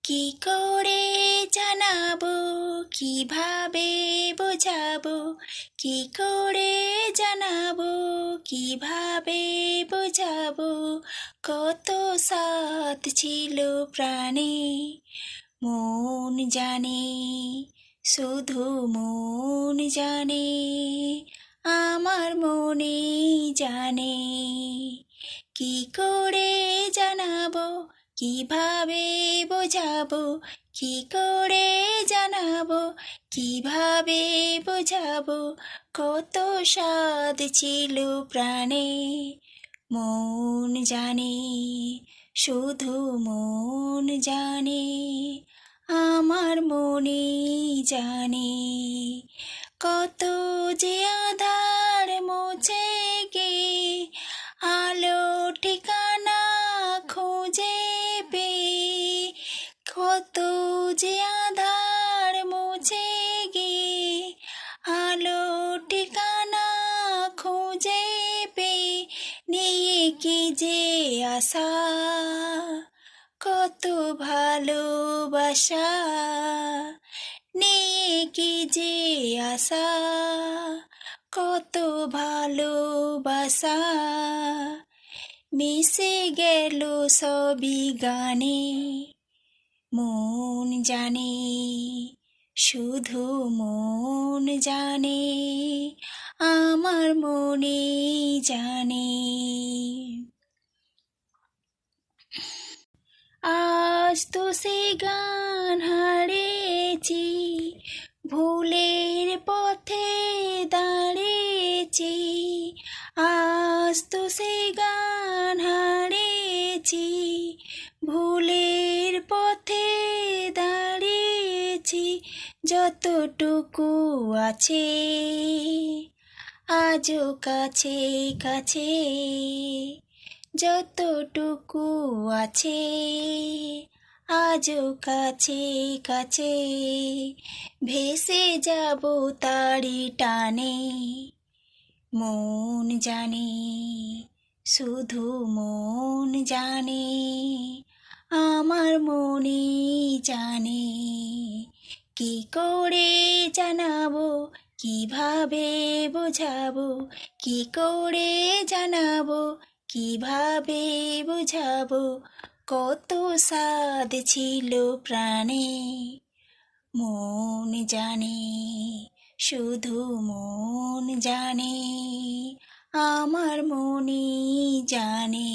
কি করে জানাবো, কিভাবে বোঝাবো, কি করে জানাবো, কিভাবে বোঝাবো, কত সাথ ছিল প্রাণে, মন জানে, শুধু মন জানে, আমার মনে জানে। কি করে জানাবো, কিভাবে বোঝাবো, কি করে জানাবো, কিভাবে বোঝাবো, কত স্বাদ ছিল প্রাণে, মন জানে, শুধু মন জানে, আমার মনে জানে। কত যে আধার মুছে গিয়ে আলো ঠিকানা খুঁজে পেয়ে, কত যে আধার মুছে গিয়ে আলো ঠিকানা খুঁজে পেয়ে, নিয়ে কি যে আশা, কত ভালোবাসা, নিয়ে কি যে আশা, কত ভালোবাসা, মিশে গেল সবই গানে, মন জানে, শুধু মন জানে, আমার মনে জানে। আজ তো সে গান হারিয়েছি, ভুলের পথে দাঁড়িয়েছি, আজ তো সে গান হারিয়েছি, ভুলের পথে দাঁড়িয়েছি, যতটুকু আছে আজও কাছে কাছে, যতটুকু আছে আজও কাছে কাছে, ভেসে যাব তারি টানে, মন জানে, শুধু মন জানে, আমার মনে জানে। কি করে জানাবো, কিভাবে বোঝাবো, কি করে জানাবো, কিভাবে বোঝাবো, কত স্বাদ ছিল প্রাণে, মন জানে, শুধু মন জানে, আমার মনে জানে।